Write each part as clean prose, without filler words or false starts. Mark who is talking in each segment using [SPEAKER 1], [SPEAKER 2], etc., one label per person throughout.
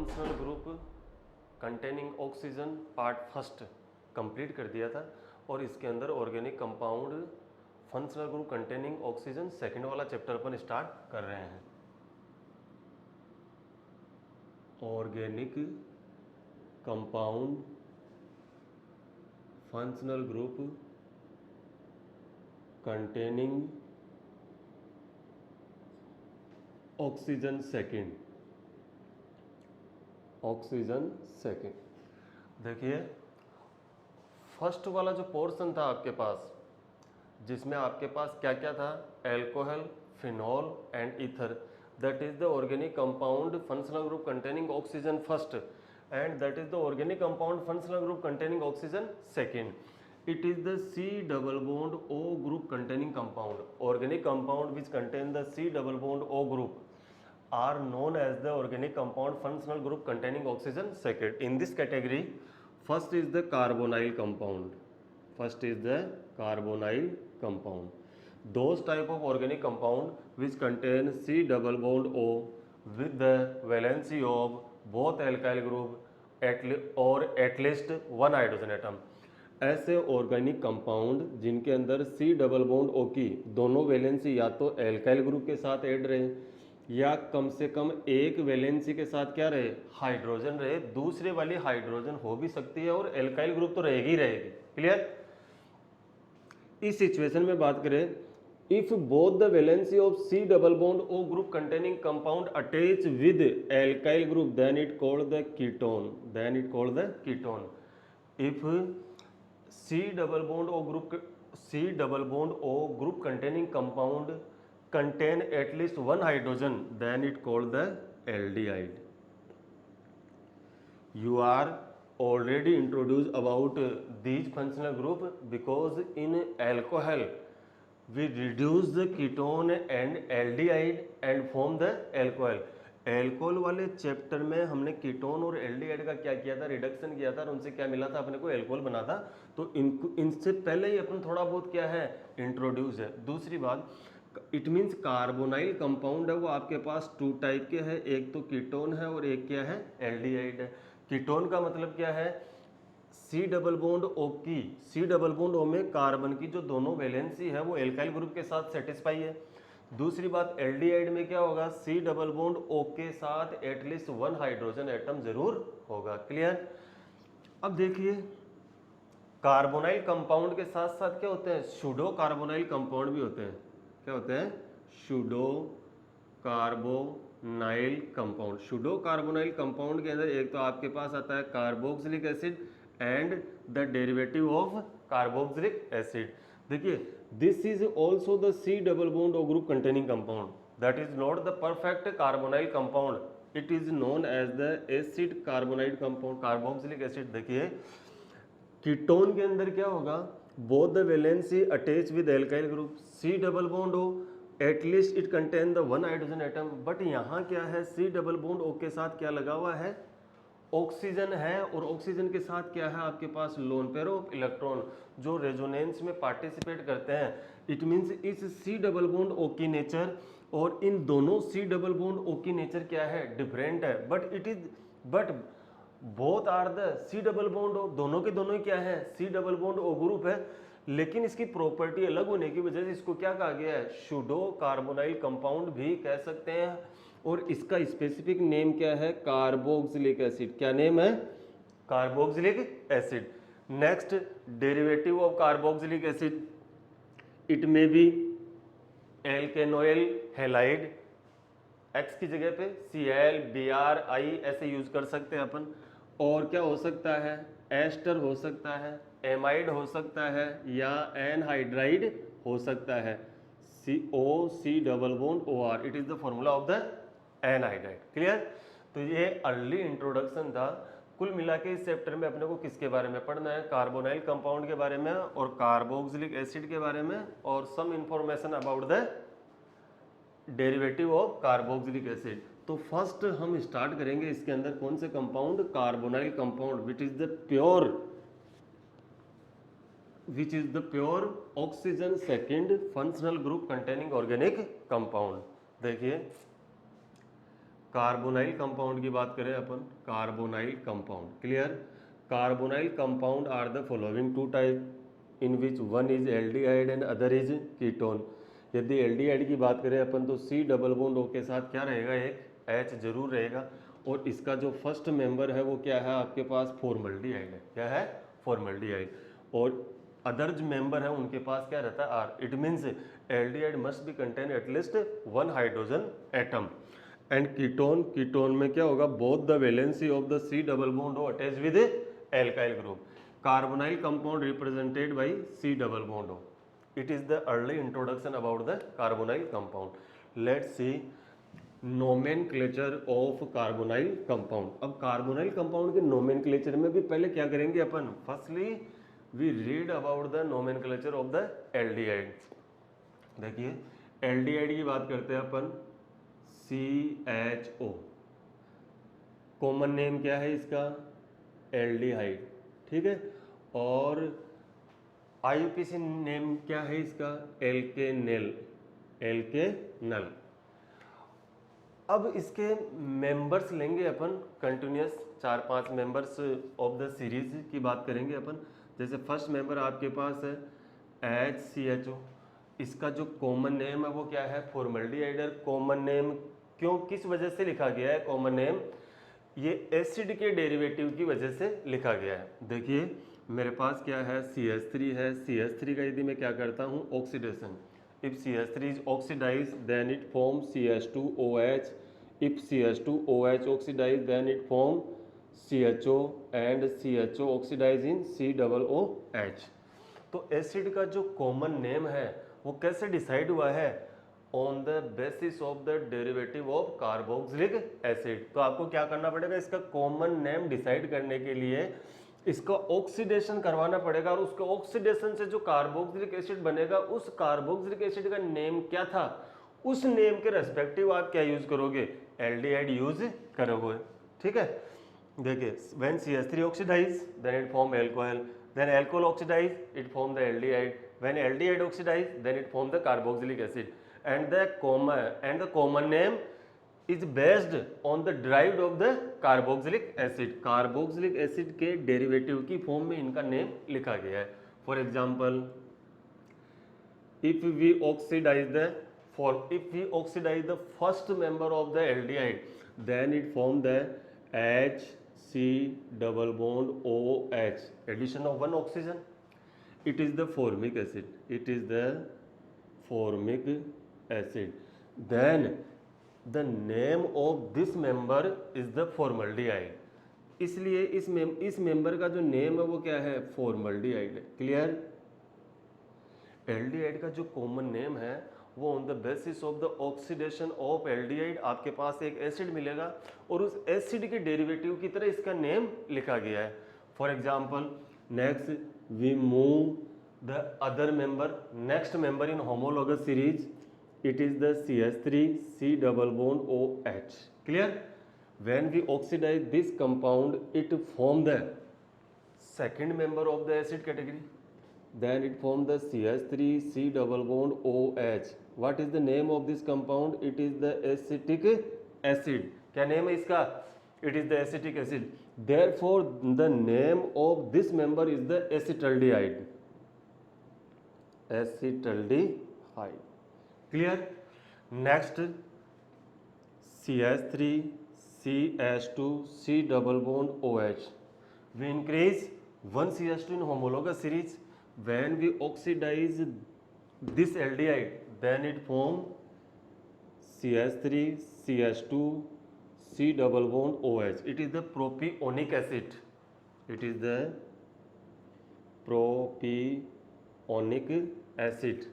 [SPEAKER 1] Functional group containing oxygen part first complete कर दिया था और इसके अंदर organic compound functional group containing oxygen second वाला चैप्टर अपन स्टार्ट कर रहे हैं। Organic compound functional group containing oxygen second. देखिए फर्स्ट वाला जो पोर्शन था आपके पास, जिसमें आपके पास क्या क्या था, alcohol, phenol and ether, that is the organic compound functional group containing oxygen first and that is the organic compound functional group containing oxygen second. It is the C double bond O group containing compound. Organic compound which contain the C double bond O group are known as the organic compound functional group containing oxygen second. In this category, first is the carbonyl compound. Those type of organic compound which contain C double bond O with the valency of both alkyl group or at least one hydrogen atom. ऐसे organic compound जिनके अंदर C double bond O की दोनों valency या तो alkyl group के साथ add रहे या कम से कम एक वैलेंसी के साथ क्या रहे, हाइड्रोजन रहे, दूसरे वाली हाइड्रोजन हो भी सकती है और एल्काइल ग्रुप तो रहेगी ही रहेगी। क्लियर? इस सिचुएशन में बात करें, if both the valency of C double bond O group containing compound attach with alkyl group then it called the ketone. If C double bond O group containing compound contain at least one hydrogen, then it called the aldehyde. You are already introduced about these functional group because in alcohol we reduce the ketone and aldehyde and form the alcohol. Alcohol वाले chapter में हमने ketone और aldehyde का क्या किया था, reduction किया था और उनसे क्या मिला था, अपने को एल्कोहल बना था। तो इनसे पहले ही अपन थोड़ा बहुत क्या है, इंट्रोड्यूस है। दूसरी बात, इट मीन्स कार्बोनाइल कंपाउंड है वो आपके पास टू टाइप के हैं, एक तो कीटोन है और एक क्या है, एल्डिहाइड है। कीटोन का मतलब क्या है, C डबल बॉन्ड O में कार्बन की जो दोनों वैलेंसी है वो एल्काइल ग्रुप के साथ सेटिस्फाई है। दूसरी बात, एल्डिहाइड में क्या होगा, C डबल बॉन्ड O के साथ एटलीस्ट वन हाइड्रोजन एटम जरूर होगा। क्लियर? अब देखिए कार्बोनाइल कंपाउंड के साथ साथ क्या होते हैं, सूडो कार्बोनाइल कंपाउंड भी होते हैं। क्या होते हैं? सूडो कार्बोनाइल कंपाउंड के अंदर एक तो आपके पास आता है carboxylic acid and the derivative of carboxylic acid. देखिए this is also the C double bond O group containing compound, that is not the perfect carbonyl compound, it is known as the acid carbonyl compound, carboxylic acid. देखिए ketone के अंदर क्या होगा, both the valency attach with alkyl group, C double bond O at least it contain the one hydrogen atom, but यहाँ क्या है, C double bond O के साथ क्या लगा हुआ है, ऑक्सीजन है और ऑक्सीजन के साथ क्या है आपके पास, लोन पेयर ऑफ इलेक्ट्रॉन जो रेजोनेंस में पार्टिसिपेट करते हैं। इट मींस इस C डबल बॉन्ड O की नेचर और इन दोनों C डबल बॉन्ड O की नेचर क्या है, डिफरेंट है, but both are the C double bond O, दोनों के दोनों क्या है, C double bond O group है, लेकिन इसकी प्रॉपर्टी अलग होने की वजह से इसको क्या कहा गया है, सूडो कार्बोनाइल कंपाउंड भी कह सकते हैं। और इसका स्पेसिफिक नेम क्या है, कार्बोक्सिलिक एसिड। क्या नेम है, carboxylic acid. Next, derivative of carboxylic acid, it में बी एल्केनोइल हैलाइड, X की जगह पे Cl Br I ऐसे यूज कर सकते हैं अपन। और क्या हो सकता है, एस्टर हो सकता है, एमाइड हो सकता है या एनहाइड्राइड हो सकता है, C double bond OR, it is the formula of the anhydride. Clear? तो ये अर्ली इंट्रोडक्शन था। कुल मिला के इस चैप्टर में अपने को किसके बारे में पढ़ना है, कार्बोनाइल कंपाउंड के बारे में और कार्बोक्सिलिक एसिड के बारे में और some information about the derivative of carboxylic acid. तो फर्स्ट हम स्टार्ट करेंगे इसके अंदर कौन से compound, carbonyl compound which is the pure oxygen second functional group containing organic compound. देखिए कार्बोनाइल कंपाउंड की बात करें अपन, carbonyl compound, clear. Carbonyl compound are the following two type in which one is aldehyde and other is ketone. यदि aldehyde की बात करें अपन तो C डबल बॉन्ड O के साथ क्या रहेगा, एक H जरूर रहेगा, और इसका जो फर्स्ट मेंबर है वो क्या है आपके पास, फॉर्मल्डिहाइड है। क्या है, फॉर्मल्डिहाइड। और अदर जो मेंबर है उनके पास क्या रहता है, R। It means aldehyde must be contain at least 1 hydrogen atom. And ketone, ketone में क्या होगा, both the valency of the C double bond O attach with alkyl group. Carbonyl compound represented by C double bond O। It is the early introduction about the carbonyl compound. Let's see nomenclature of carbonyl compound. अब carbonyl compound के nomenclature में भी पहले क्या करेंगे अपन, firstly we read about the nomenclature of the aldehyde. देखिए aldehyde की बात करते हैं अपन, CHO, कॉमन नेम क्या है इसका, एल्डिहाइड, ठीक है। और IUPAC नेम क्या है इसका, एल्केनेल, एल्केनल। अब इसके मेंबर्स लेंगे अपन continuous, 4-5 members of the series की बात करेंगे अपन। जैसे फर्स्ट मेंबर आपके पास है HCHO, इसका जो कॉमन नेम है वो क्या है, फॉर्मल्डिहाइड। कॉमन नेम क्यों, किस वजह से लिखा गया है कॉमन नेम, ये एसिड के डेरिवेटिव की वजह से लिखा गया है। देखिए मेरे पास क्या है, CH3 है, CH3 का यदि मैं क्या करता हूँ, oxidation, if CH3 is oxidize then it form CH2OH, if CH2OH oxidize then it form CHO and CHO oxidize in COOH। तो एसिड का जो कॉमन नेम है वो कैसे डिसाइड हुआ है, on the basis of the derivative of carboxylic acid. तो आपको क्या करना पड़ेगा, इसका कॉमन नेम डिसाइड करने के लिए इसका ऑक्सीडेशन करवाना पड़ेगा, और उसके ऑक्सीडेशन से जो कार्बोक्सिलिक एसिड बनेगा उस कार्बोक्सिलिक एसिड का नेम क्या था, उस नेम के रेस्पेक्टिव आप क्या यूज करोगे, एल्डिहाइड यूज करोगे, ठीक है। देखिए when CH3 oxidize then it form alcohol, then alcohol oxidize it form the aldehyde, when aldehyde oxidize then it form the carboxylic acid, and the common name is based on the derived of the carboxylic acid। Carboxylic acid के derivative की form में इनका name लिखा गया है। For example if we oxidize the first member of the aldehyde then it form the HC double bond OH, addition of one oxygen, it is the formic acid, it is the formic acid, then the name of this member is the formaldehyde। इसलिए इस member का जो name है वो क्या है, formaldehyde है, clear. Aldehyde का जो कॉमन नेम है वो on the basis of the oxidation of aldehyde आपके पास एक एसिड मिलेगा, और उस एसिड के डेरिवेटिव की तरह इसका नेम लिखा गया है। For example next we move the other member, next member in homologous series, it is the CH3 C double bond OH, clear। when we oxidize this compound it form the second member of the acid category, then it form the CH3 C double bond OH। what is the name of this compound, it is the acetic acid। क्या name है इसका, it is the acetic acid, therefore the name of this member is the acetaldehyde, acetaldehyde, clear। next CH3 CH2 C double bond OH, we increase one CH2 in homologous series, when we oxidize this aldehyde then it form CH3 CH2 C double bond OH, it is the propionic acid, it is the propionic acid,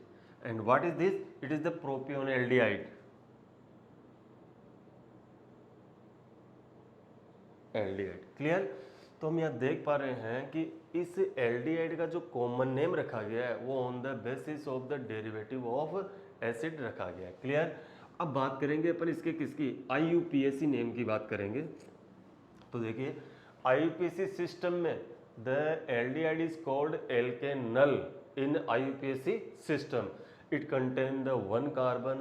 [SPEAKER 1] and what is this, it is the propionaldehyde, aldehyde, clear. तो हम यहाँ देख पा रहे हैं कि इस aldehyde का जो कॉमन नेम रखा गया है वो on the basis of the derivative of acid रखा गया है, क्लियर। अब बात करेंगे अपन इसके किसकी, IUPAC नेम की बात करेंगे। तो देखिए IUPAC सिस्टम में the aldehyde is called alkanal in IUPAC system, it contain the one carbon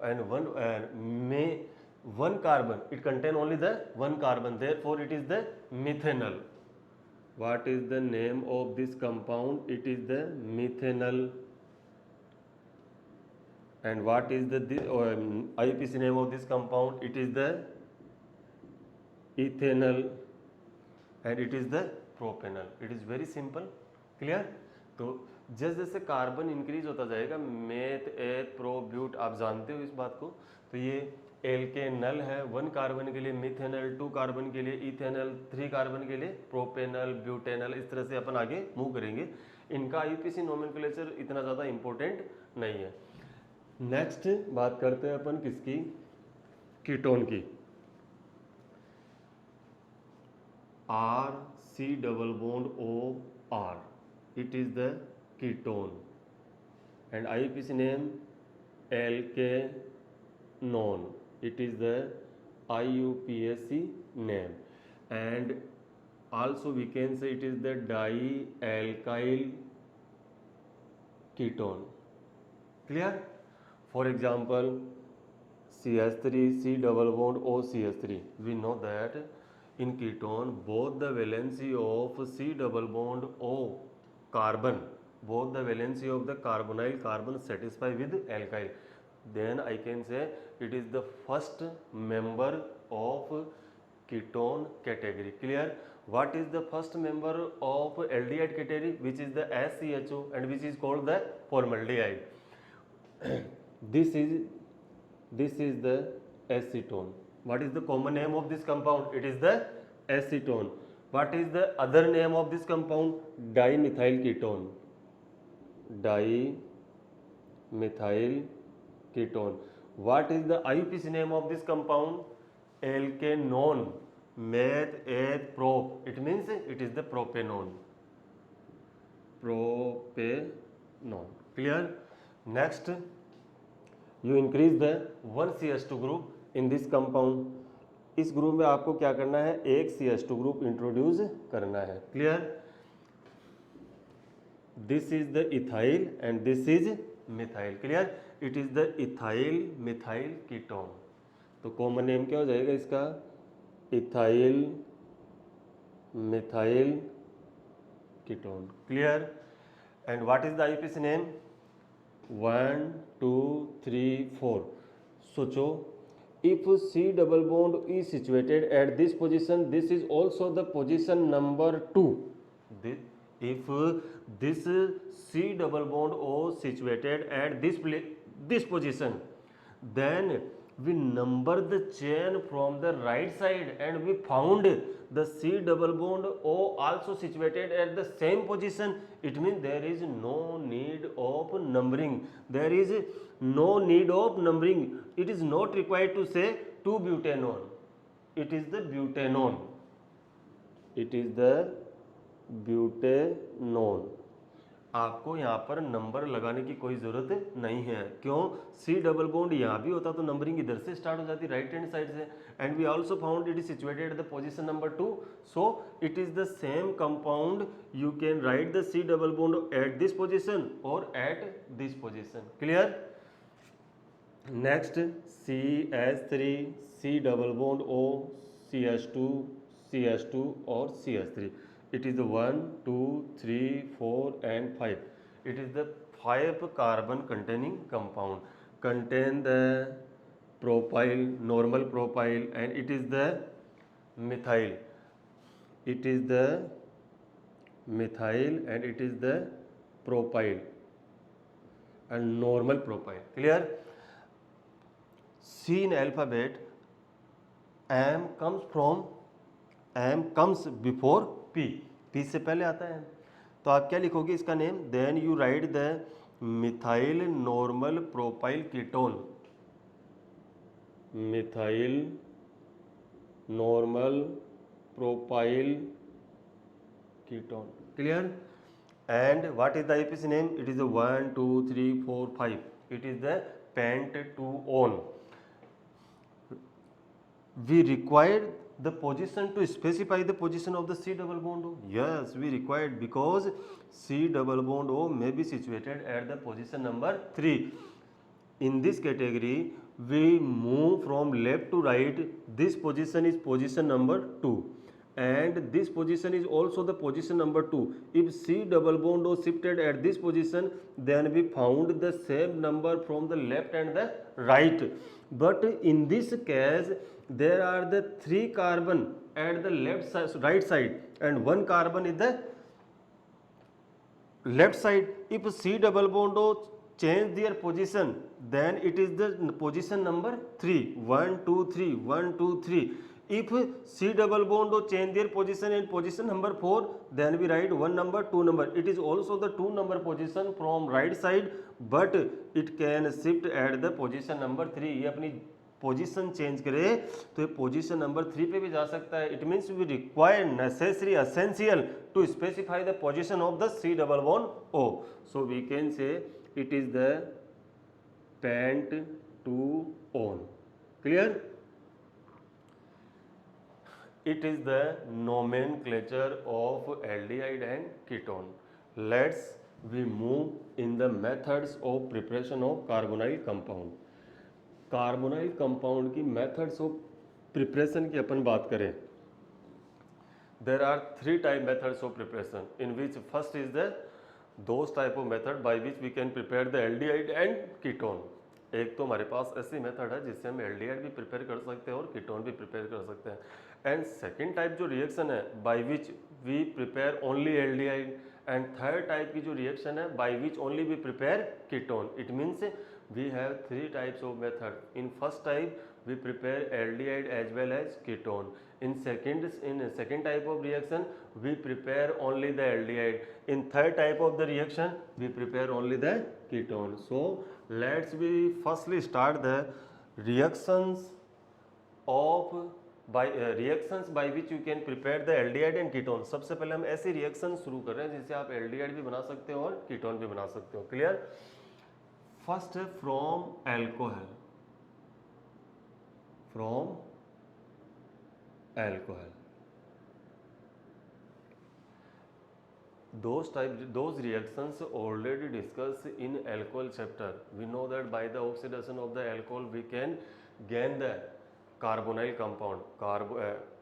[SPEAKER 1] and one may one carbon, it contain only the one carbon, therefore it is the methanol. What is the name of this compound? It is the methanol. And what is the IUPAC name of this compound? It is the ethanol, and it is the propanol. It is very simple. Clear? तो जैसे जैसे carbon increase होता जाएगा, meth, एथ, pro, ब्यूट, आप जानते हो इस बात को, तो ये एल्केनल है, 1 कार्बन के लिए मिथेनल, 2 कार्बन के लिए इथेनल, 3 कार्बन के लिए प्रोपेनल, ब्यूटेनल, इस तरह से अपन आगे मूव करेंगे. इनका आईयूपीएसी नोमेनक्लेचर इतना ज़्यादा इंपॉर्टेंट नहीं है. नेक्स्ट बात करते हैं अपन किसकी? कीटोन की. R C double bond O R, it is the ketone, and IUPAC name alkanone, it is the IUPAC name, and also we can say it is the dialkyl ketone. Clear? For example, CH3 C double bond O CH3, we know that in ketone both the valency of C double bond O carbon, both the valency of the carbonyl carbon satisfy with alkyl, then I can say it is the first member of ketone category. Clear? What is the first member of aldehyde category? Which is the SCHO, and which is called the formaldehyde. This is the acetone. What is the common name of this compound? It is the acetone. What is the other name of this compound? Dimethyl ketone. Dimethyl ketone. What is the IUPAC name of this compound? Alkanone. Meth, eth, prop. It means it is the propanone. Propanone. Clear? Next, you increase the 1 CH2 group in this compound. इस group में आपको क्या करना है? एक CH2 group introduce करना है. Clear? This is the ethyl and this is methyl. Clear? It is the ethyl methyl ketone. तो कॉमन नेम क्या हो जाएगा इसका? Ethyl methyl ketone. Clear? And what is the IUPAC name? 1 2 3 4. सोचो, if C double bond is situated at this position, this is also the position number 2. If this C double bond O situated at this position, then we number the chain from the right side and we found the C double bond O also situated at the same position. It means there is no need of numbering. There is no need of numbering. It is not required to say 2-butanone. It is the butanone. It is the butanone. आपको यहाँ पर number लगाने की कोई ज़रूरत नहीं है. क्यों? सी डबल बॉन्ड यहाँ भी होता तो नंबरिंग इधर से स्टार्ट हो जाती, राइट हैंड साइड से. And we also found it is situated at the position number 2. So it is the same compound. You can write the C double bond at this position और at this position. Clear? Next, CH3 C double bond O CH2 CH2 और CH3. It is the 1 2 3 4 and 5. It is the 5 carbon containing compound. Contain the propyl, normal propyl, and it is the methyl. It is the methyl and it is the propyl and normal propyl. Clear? C in alphabet, M comes before P. P से पहले आता है. तो आप क्या लिखोगे इसका name? Then you write the methyl normal propyl ketone. Methyl normal propyl ketone. Clear? And what is the IUPAC name? It is the 1 2 3 4 5. It is the pent two one. We required the position to specify the position of the C double bond O. Yes, we required, because C double bond O may be situated at the position number 3. in this category we move from left to right. This position is position number 2 and this position is also the position number 2. If C double bond was shifted at this position, then we found the same number from the left and the right. But in this case there are the 3 carbon at the left side, right side, and 1 carbon is the left side. If C double bond change their position, then it is the position number 3. 1 2 3 1 2 3. If C double bond change their position in position number 4, then we write 1 number 2 number. It is also the 2 number position from right side, but it can shift at the position number 3. ये अपनी position change करे तो ये position number 3 पे भी जा सकता है. It means we require necessary essential to specify the position of the C double bond O. So we can say it is the pent to on. Clear? It is the nomenclature of aldehyde and ketone. Let's we move in the methods of preparation of carbonyl compound. Carbonyl compound की methods of preparation की अपन बात करें, there are 3 type methods of preparation in which first is the those type of method by which we can prepare the aldehyde and ketone. एक तो हमारे पास ऐसी method है जिससे हम एल्डिहाइड भी प्रिपेयर कर सकते हैं और कीटोन भी प्रिपेयर कर सकते हैं. एंड सेकेंड टाइप जो रिएक्शन है by which we prepare only aldehyde, and third type की जो रिएक्शन है by which only we prepare ketone. It means we have 3 types of method. In first type we prepare aldehyde as well as ketone. In second type of reaction we prepare only the aldehyde. In third type of the reaction we prepare only the ketone. So let's we firstly start the reactions of reactions by which you can prepare the aldehyde and ketone. सबसे पहले हम ऐसी reaction शुरू कर रहे हैं जिससे आप aldehyde भी बना सकते हो और ketone भी बना सकते हो. Clear? First from alcohol. Those reactions already discussed in alcohol chapter. We know that by the oxidation of the alcohol we can gain the carbonyl compound.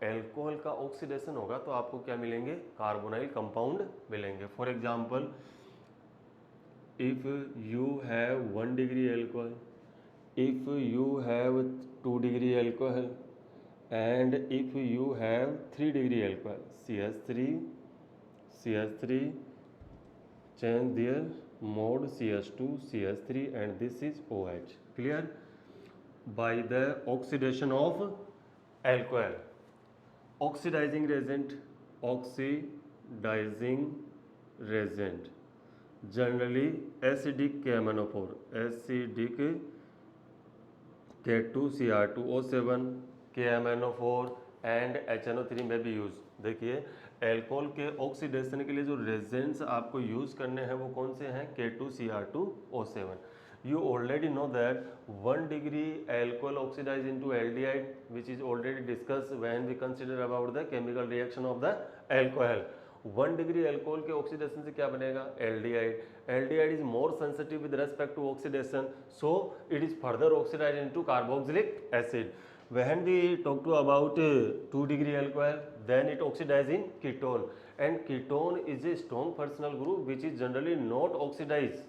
[SPEAKER 1] Alcohol का ऑक्सीडेशन होगा तो आपको क्या मिलेंगे? कार्बोनाइल कंपाउंड मिलेंगे. For example, if you have 1 degree alcohol, if you have 2 degree alcohol, and if you have 3 degree alcohol, CH3 change their mode CH2 CH3 and this is OH. Clear? By the oxidation of alcohol, oxidizing reagent generally acidic KMnO4, acidic K2Cr2O7, KMnO4 and HNO3 में भी use. देखिए alcohol के oxidation के लिए जो reagents आपको use करने हैं वो कौन से हैं? K2Cr2O7. You already know that 1 degree alcohol oxidize into aldehyde, which is already discussed when we consider about the chemical reaction of the alcohol. 1 degree alcohol के ऑक्सीडेशन से क्या बनेगा? Aldehyde. Aldehyde is more sensitive with respect to oxidation, so it is further oxidize into carboxylic acid. When we talk to about 2 degree alcohol, then it oxidizes in ketone, and ketone is a strong functional group which is generally not oxidized,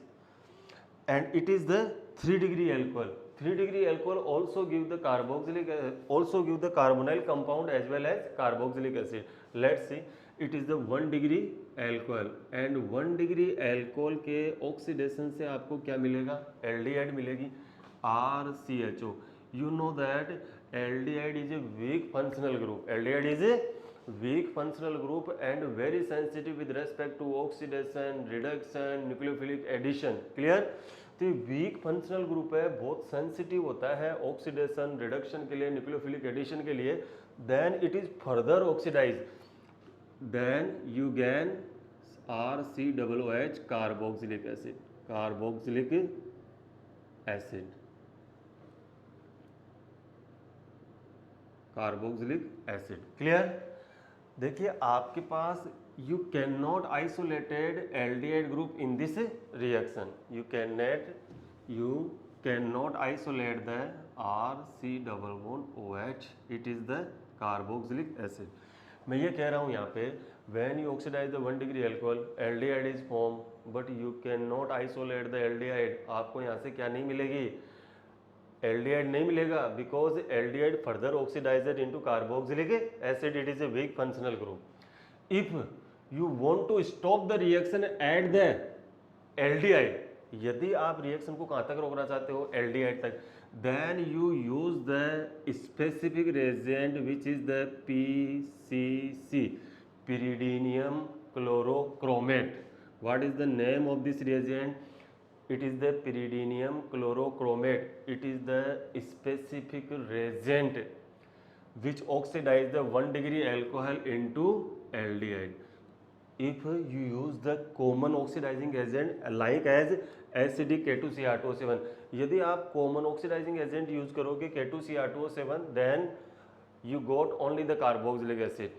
[SPEAKER 1] and it is the 3 degree alcohol. 3 degree alcohol also give the carbonyl compound as well as carboxylic acid. Let's see, it is the 1 degree alcohol, and 1 degree alcohol के oxidation से आपको क्या मिलेगा? aldehyde मिलेगी, RCHO. You know that aldehyde is a weak functional group. Aldehyde is a weak functional group and very sensitive with respect to oxidation, reduction, nucleophilic addition. Clear? तो week functional group है, बहुत sensitive होता है oxidation, reduction के लिए, nucleophilic addition के लिए. Then it is further oxidize, then you gain RCOOH, carboxylic acid. Carboxylic acid, carboxylic acid. Clear? देखिए आपके पास you cannot isolated aldehyde group in this reaction. You cannot isolate the RC double bond OH, it is the carboxylic acid. मैं ये कह रहा हूँ यहाँ पे when you oxidize the 1 degree alcohol, aldehyde is formed, but you cannot isolate the aldehyde. आपको यहाँ से क्या नहीं मिलेगी, aldehyde नहीं मिलेगा, because aldehyde further oxidizes into carboxylic acid. It is a weak functional group. If you want to stop the reaction at the aldehyde, यदि आप रिएक्शन को कहाँ तक रोकना चाहते हो, एल्डिहाइड तक, then you use the specific reagent which is the PCC, pyridinium chlorochromate. What is the name of this reagent? It is the pyridinium chlorochromate. It is the specific reagent which oxidize the 1 degree alcohol into aldehyde. If you use the common oxidizing agent like as acidic K2Cr2O7, यदि आप common oxidizing agent use करोगे K2Cr2O7, then you got only the carboxylic acid.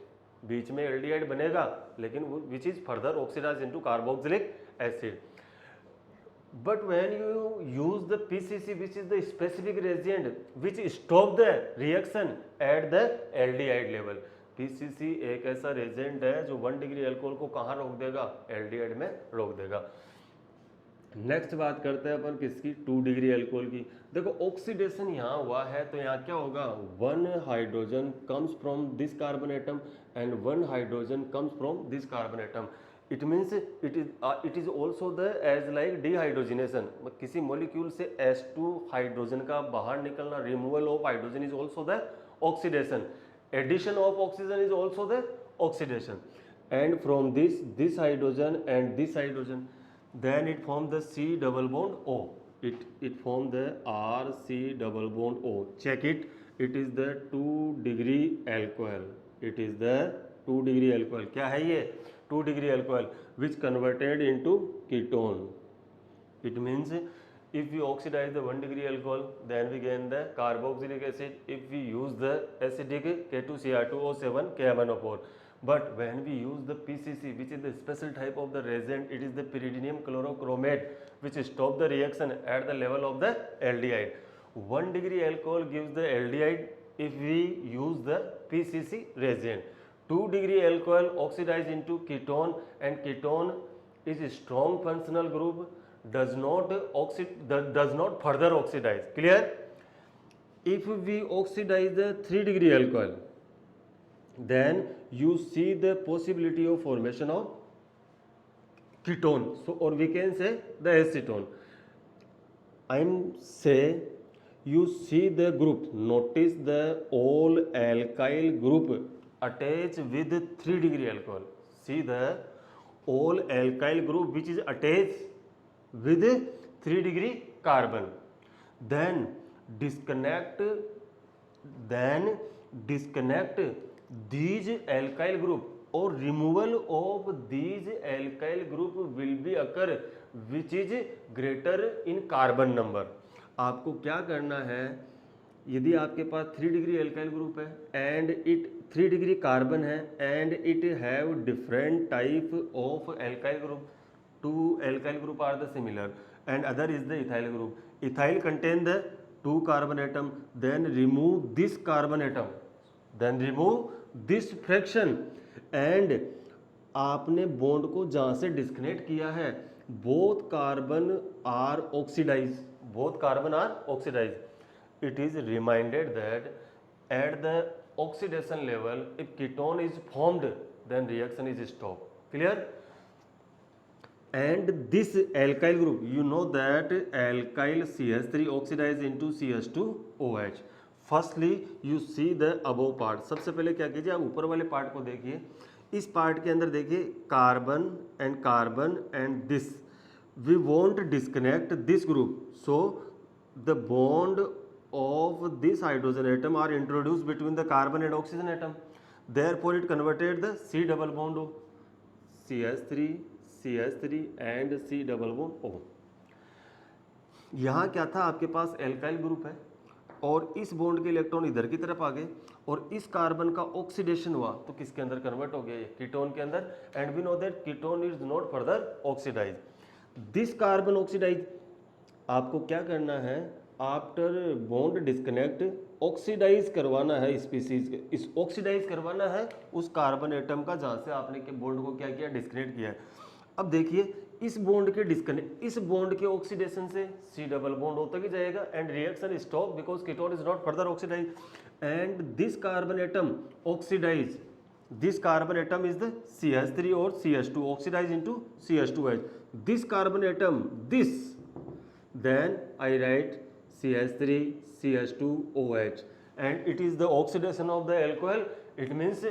[SPEAKER 1] बीच में aldehyde बनेगा लेकिन which is further oxidized into carboxylic acid. But when you use the PCC, which is the specific reagent which stop the reaction at the aldehyde level, PCC एक ऐसा Regent है जो 1 degree alcohol को कहाँ रोक देगा, एल्डिहाइड में रोक देगा. नेक्स्ट बात करते हैं अपन किसकी, 2 डिग्री एल्कोहल की. देखो ऑक्सीडेशन यहाँ हुआ है तो यहाँ क्या होगा, 1 hydrogen comes from this carbon atom and 1 hydrogen comes from this carbon atom. It means it is also the age like dehydrogenation. किसी मॉलिक्यूल से H2 हाइड्रोजन का बाहर निकलना, removal of hydrogen is also the oxidation. Addition of oxygen is also the oxidation, and from this hydrogen and this hydrogen, then it form the C double bond O. It form the RC double bond O. Check it. It is the 2 degree alcohol. It is the 2 degree alcohol. क्या है ये, 2 degree alcohol which converted into ketone. It means if we oxidize the 1 degree alcohol, then we gain the carboxylic acid. If we use the acidic K2Cr2O7, K1O4. But when we use the PCC, which is the special type of the reagent, it is the pyridinium chlorochromate, which stop the reaction at the level of the aldehyde. 1 degree alcohol gives the aldehyde if we use the PCC reagent. 2 degree alcohol oxidize into ketone, and ketone is a strong functional group, does not further oxidize. Clear? If we oxidize the 3 degree alcohol, then you see the possibility of formation of ketone, so or we can say the acetone. I'm say you see the group, notice the all alkyl group attached with 3 degree alcohol. See the all alkyl group which is attached with 3 degree carbon, then disconnect these alkyl group, or removal of these alkyl group will be occur which is greater in carbon number. आपको क्या करना है, यदि आपके पास 3 degree alkyl group है and it 3 degree carbon है and it have different type of alkyl group, 2 alkyl group are the similar and other is the ethyl group. Ethyl contain the 2 carbon atom, then remove this carbon atom, then remove this fraction, and आपने bond को जहाँ से disconnect किया है, both carbon are oxidized, both carbon are oxidized. It is reminded that at the oxidation level, if ketone is formed, then reaction is stopped. Clear? And this alkyl group, you know that alkyl CH3 oxidize into CH2OH. Firstly you see the above part. सबसे पहले क्या कीजिए, आप ऊपर वाले part को देखिए. इस पार्ट के अंदर देखिए carbon and this, we want disconnect this group, so the bond of this hydrogen atom are introduced between the carbon and oxygen atom. Therefore it converted the C double bond O, CH3 and C double bond O. यहाँ क्या था, आपके पास alkyl group है और इस bond के electron इधर की तरफ आ गए और इस कार्बन का ऑक्सीडेशन हुआ तो किसके अंदर कन्वर्ट हो गया, ये कीटोन के अंदर. And we know that ketone is not further oxidize. This carbon oxidize, आपको क्या करना है, आफ्टर बॉन्ड डिस्कनेक्ट ऑक्सीडाइज करवाना है स्पीसीज के, इस ऑक्सीडाइज करवाना है उस कार्बन एटम का जहाँ से आपने के बॉन्ड को क्या किया, डिस्कनेक्ट किया है। अब देखिए इस बॉन्ड के डिस्कनेक्ट, इस बॉन्ड के ऑक्सीडेशन से सी डबल बॉन्ड होता ही जाएगा and reaction stop because ketone is not further oxidize and this carbon atom oxidize, this carbon atom is the CH3 or CH2 oxidized into CH2H. This carbon atom, this, then I write CH3 CH2OH and it is the oxidation of the alcohol. It means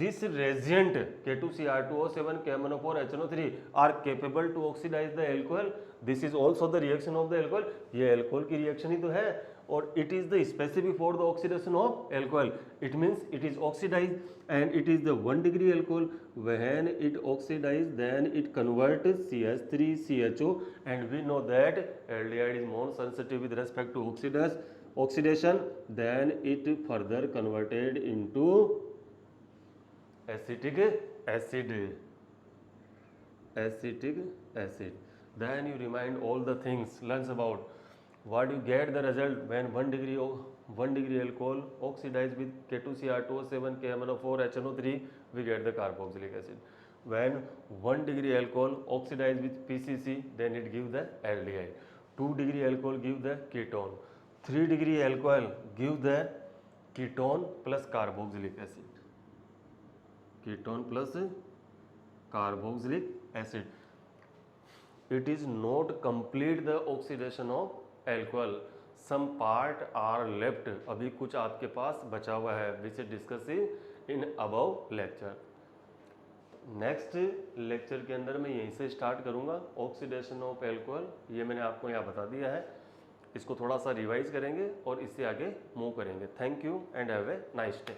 [SPEAKER 1] this reagent K2Cr2O7 KMnO4 HNO3 are capable to oxidize the alcohol. This is also the reaction of the alcohol. ये alcohol की reaction ही तो है और it is the specific for the oxidation of alcohol. It means it is oxidized and it is the 1 degree alcohol. When it oxidizes, then it converts CH3 CHO and we know that aldehyde is more sensitive with respect to oxidation. Then it further converted into acetic acid. Then you remind all the things learns about what you get the result when 1 degree alcohol oxidized with K2Cr2O7 KMnO4 HNO3, we get the carboxylic acid. When 1 degree alcohol oxidized with PCC, then it gives the aldehyde. 2 degree alcohol give the ketone. 3 degree alcohol give the ketone plus carboxylic acid. Ketone plus carboxylic acid. It is not complete the oxidation of alcohol. Some part are left. अभी कुछ आपके पास बचा हुआ है which is discussed in above lecture. Next lecture के अंदर मैं यहीं से स्टार्ट करूँगा ऑक्सीडेशन ऑफ एल्कोहल, ये मैंने आपको यहाँ बता दिया है। इसको थोड़ा सा रिवाइज करेंगे और इससे आगे मूव करेंगे। Thank you and have a nice day.